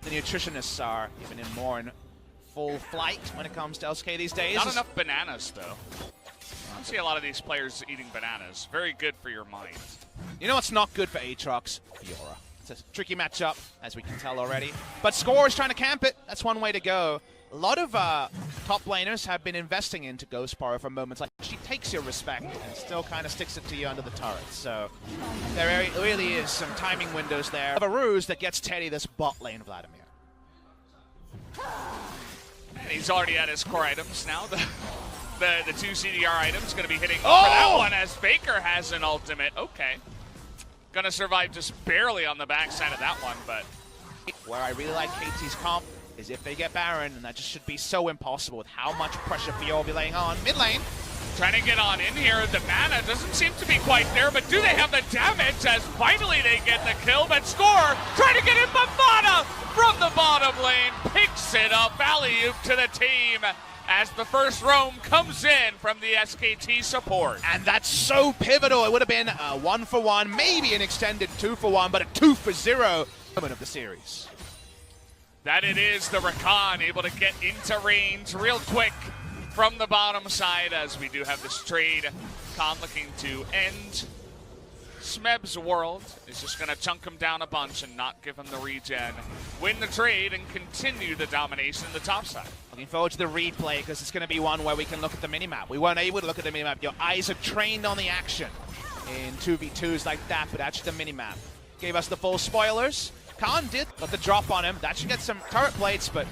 The nutritionists are even more in full flight when it comes to LCK these days. Not enough bananas, though. I don't see a lot of these players eating bananas. Very good for your mind. You know what's not good for Aatrox? Fiora. It's a tricky matchup, as we can tell already. But Score is trying to camp it. That's one way to go. A lot of top laners have been investing into Ghost Borrow for moments like she takes your respect and still kind of sticks it to you under the turret. So there really is some timing windows there. Of a ruse that gets Teddy this bot lane, Vladimir. And he's already at his core items now. The two CDR items going to be hitting for that one as Faker has an ultimate. Okay. Going to survive just barely on the backside of that one, but... Where I really like KT's comp is if they get Baron, and that just should be so impossible with how much pressure Fiora will be laying on. Mid lane. Trying to get on in here. The mana doesn't seem to be quite there, but do they have the damage as finally they get the kill? But Score trying to get in Bavada from the bottom lane. Picks it up. Alley-oop to the team as the first roam comes in from the SKT support. And that's so pivotal. It would have been a 1-for-1, maybe an extended 2-for-1, but a 2-for-0 moment of the series. That it is the Rakan able to get into range real quick from the bottom side as we do have this trade. Khan looking to end Smeb's world. Is just going to chunk him down a bunch and not give him the regen. Win the trade and continue the domination in the top side. Looking forward to the replay because it's going to be one where we can look at the minimap. We weren't able to look at the minimap. Your eyes are trained on the action in 2v2s like that, but actually the minimap gave us the full spoilers. Khan did got the drop on him. That should get some turret plates, but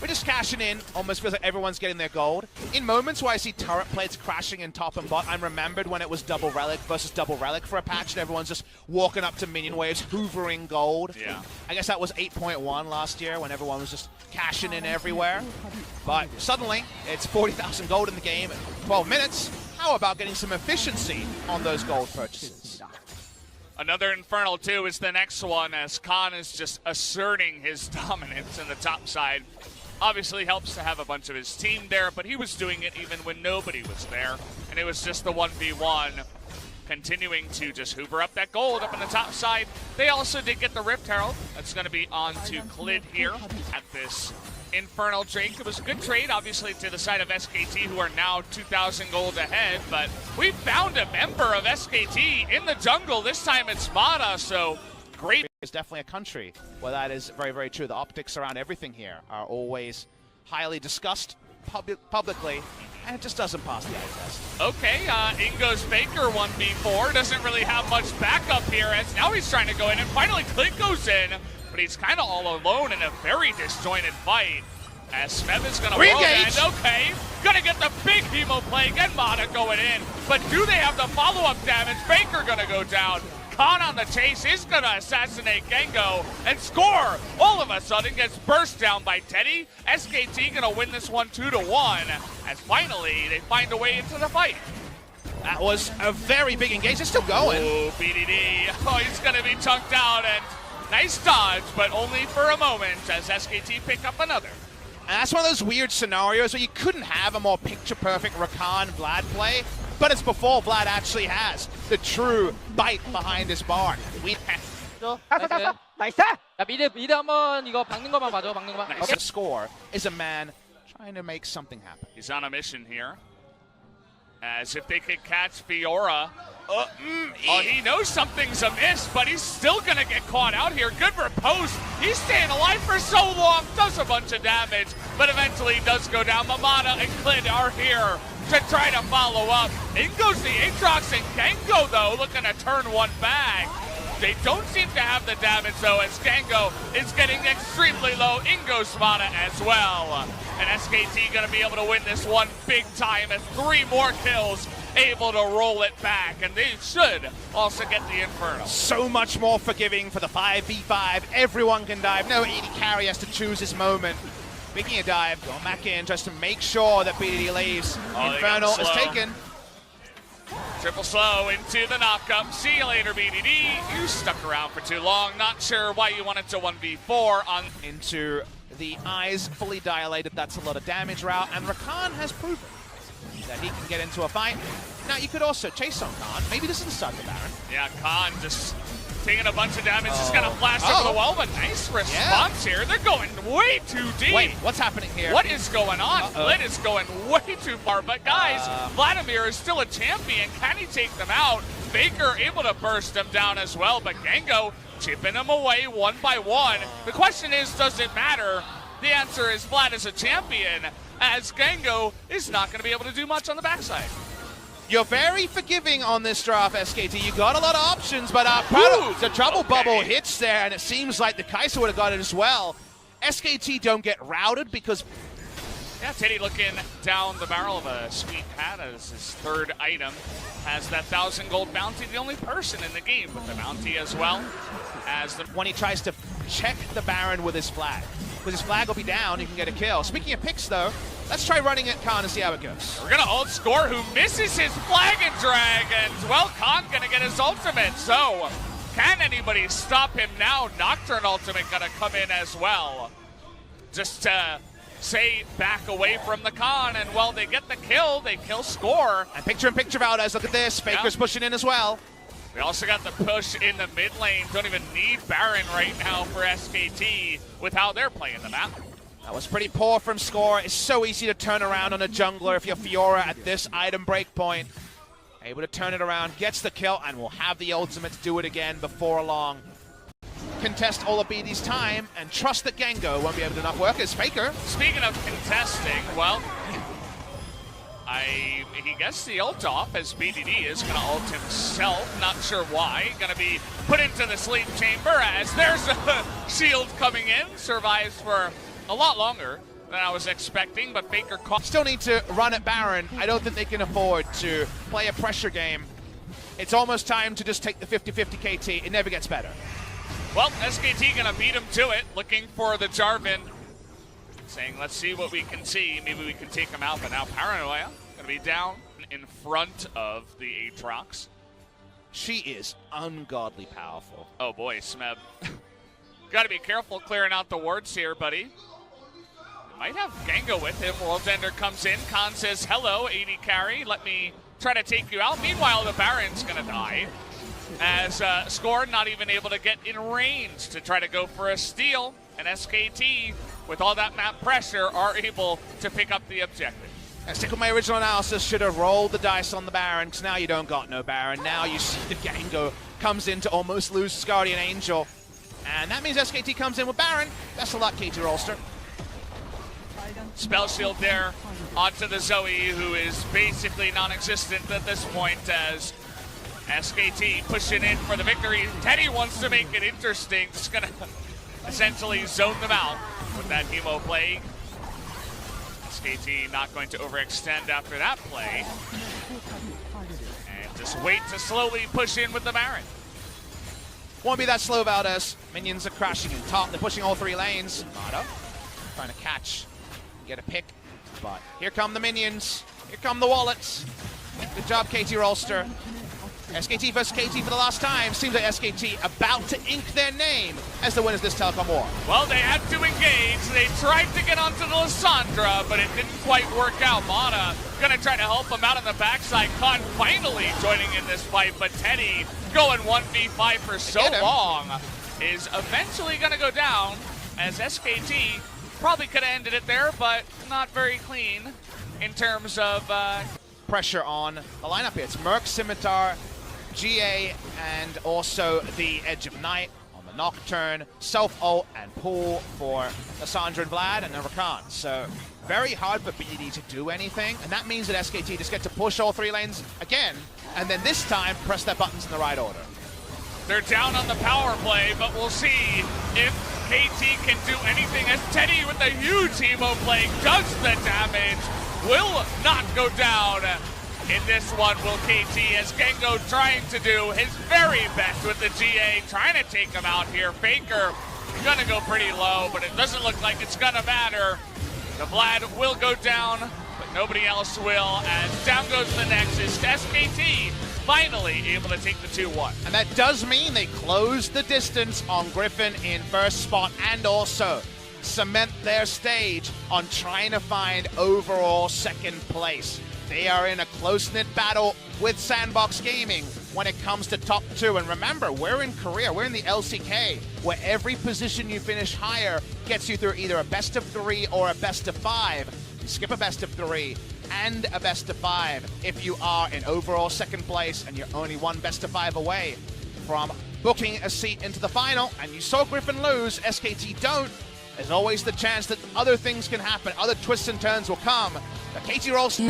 we're just cashing in. Almost feels like everyone's getting their gold. In moments where I see turret plates crashing in top and bot, I'm remembered when it was double relic versus double relic for a patch and everyone's just walking up to minion waves, hoovering gold. Yeah. I guess that was 8.1 last year when everyone was just cashing in everywhere. But suddenly, it's 40,000 gold in the game in 12 minutes. How about getting some efficiency on those gold purchases? Another Infernal 2 is the next one as Khan is just asserting his dominance in the top side. Obviously helps to have a bunch of his team there, but he was doing it even when nobody was there. And it was just the 1v1, continuing to just hoover up that gold up in the top side. They also did get the Rift Herald. That's going to be on to Klid here at this Infernal Drake. It was a good trade, obviously, to the side of SKT, who are now 2,000 gold ahead. But we found a member of SKT in the jungle. This time it's Mata, so great. It's definitely a country where that is very, very true. The optics around everything here are always highly discussed publicly, and it just doesn't pass the eye test. Okay, Ingo's Faker 1v4 doesn't really have much backup here as now he's trying to go in, and finally Clint goes in, but he's kind of all alone in a very disjointed fight. As Smeb is going to roll in, okay, gonna get the big Hemo play, again Mata going in, but do they have the follow-up damage? Faker gonna go down. Khan on the chase is going to assassinate Gengo and Score. All of a sudden gets burst down by Teddy. SKT going to win this one 2-1 as finally they find a way into the fight. That was a very big engage. It's still going. Oh, BDD. Oh, he's going to be chunked out and nice dodge, but only for a moment as SKT pick up another. And that's one of those weird scenarios where you couldn't have a more picture-perfect Rakan Vlad play, but it's before Vlad actually has the true bite behind his bar. Score is a man trying to make something happen. He's on a mission here. As if they could catch Fiora. He knows something's amiss, but he's still going to get caught out here. Good riposte. He's staying alive for so long, does a bunch of damage, but eventually does go down. Mamata and Clint are here to try to follow up. In goes the Aatrox and Gengo, though, looking to turn one back. They don't seem to have the damage, though, as Gengo is getting extremely low. In goes Mata as well. And SKT going to be able to win this one big time as 3 more kills, able to roll it back. And they should also get the Inferno. So much more forgiving for the 5v5. Everyone can dive. No AD carry has to choose his moment. Making a dive, going back in just to make sure that BDD leaves. Infernal is taken. Triple slow into the knockup. See you later, BDD. You stuck around for too long. Not sure why you wanted to 1v4 on. Into the eyes, fully dilated. That's a lot of damage route. And Rakan has proven that he can get into a fight. Now, you could also chase on Khan. Maybe this is the start of the Baron. Yeah, Khan just taking a bunch of damage. Just gonna flash over the wall, but nice response here. They're going way too deep. Wait, what's happening here? What is going on? Split is going way too far. But guys, Vladimir is still a champion. Can he take them out? Faker able to burst them down as well, but Gengo chipping them away one by one. The question is, does it matter? The answer is Vlad is a champion, as Gengo is not going to be able to do much on the backside. You're very forgiving on this draft, SKT. You got a lot of options, but the trouble bubble hits there, and it seems like the Kai'Sa would have got it as well. SKT don't get routed because... Yeah, Teddy looking down the barrel of a sweet hat as his third item. Has that 1,000 gold bounty, the only person in the game with the bounty as well. When he tries to check the Baron with his flag. Because his flag will be down, he can get a kill. Speaking of picks, though, let's try running at Khan and see how it goes. We're going to ult Score, who misses his flag and drag, and, well, Khan going to get his ultimate. So, can anybody stop him now? Nocturne ultimate going to come in as well. Just to say back away from the Khan, and, well, they get the kill. They kill Score. And picture-in-picture Valdez, look at this. Faker's pushing in as well. We also got the push in the mid lane. Don't even need Baron right now for SKT with how they're playing the map. That was pretty poor from Score. It's so easy to turn around on a jungler if you're Fiora at this item break point. Able to turn it around, gets the kill, and will have the ultimate to do it again before long. Contest all of BD's time and trust that Gengo won't be able to not work as Faker. Speaking of contesting, well, he gets the ult off as BDD is going to ult himself. Not sure why. Going to be put into the sleep chamber as there's a shield coming in. Survives for a lot longer than I was expecting, but Faker caught. Still need to run at Baron. I don't think they can afford to play a pressure game. It's almost time to just take the 50-50 KT. It never gets better. Well, SKT going to beat him to it. Looking for the Jarvan. Saying, let's see what we can see. Maybe we can take him out, but now Paranoia going to be down in front of the Aatrox. She is ungodly powerful. Oh boy, Smeb. Got to be careful clearing out the wards here, buddy. Might have Gengo with him. World's Ender comes in. Khan says, hello, AD carry. Let me try to take you out. Meanwhile, the Baron's going to die. As Score not even able to get in range to try to go for a steal. And SKT, with all that map pressure, are able to pick up the objective. I stick with my original analysis. Should have rolled the dice on the Baron, because now you don't got no Baron. Now you see the Gengo comes in to almost lose his Guardian Angel. And that means SKT comes in with Baron. Best of luck, KT Rolster. Spell shield there onto the Zoe, who is basically non-existent at this point as SKT pushing in for the victory. Teddy wants to make it interesting. Just going to essentially zone them out with that Hemo Plague. SKT not going to overextend after that play. And just wait to slowly push in with the Baron. Won't be that slow, Valdez. Minions are crashing in top. They're pushing all three lanes. Mata trying to catch, get a pick. But here come the minions. Here come the wallets. Good job, KT Rolster. SKT versus KT for the last time. Seems like SKT about to ink their name as the winners of this telecom war. Well, they had to engage. They tried to get onto the Lissandra, but it didn't quite work out. Mana gonna try to help them out on the backside. Khan finally joining in this fight, but Teddy going 1v5 for so long is eventually gonna go down as SKT probably could have ended it there, but not very clean in terms of pressure on the lineup here. It's Merc, Scimitar, GA, and also the Edge of Night on the Nocturne, self-ult and pull for Lissandra and Vlad and Rakan. So very hard for BD to do anything, and that means that SKT just get to push all three lanes again, and then this time press their buttons in the right order. They're down on the power play, but we'll see if KT can do anything as Teddy with a huge Hemo Plague does the damage. Will not go down in this one, will KT, as Gengo trying to do his very best with the GA, trying to take him out here. Faker gonna go pretty low, but it doesn't look like it's gonna matter. The Vlad will go down, but nobody else will, as down goes the Nexus. SKT finally able to take the 2-1. And that does mean they close the distance on Griffin in first spot and also cement their stage on trying to find overall second place. They are in a close-knit battle with Sandbox Gaming when it comes to top 2. And remember, we're in Korea, we're in the LCK, where every position you finish higher gets you through either a best of 3 or a best of 5. You skip a best of 3 and a best of 5 if you are in overall second place, and you're only one best of 5 away from booking a seat into the final. And you saw Griffin lose, SKT don't. There's always the chance that other things can happen, other twists and turns will come. But KT Rolls...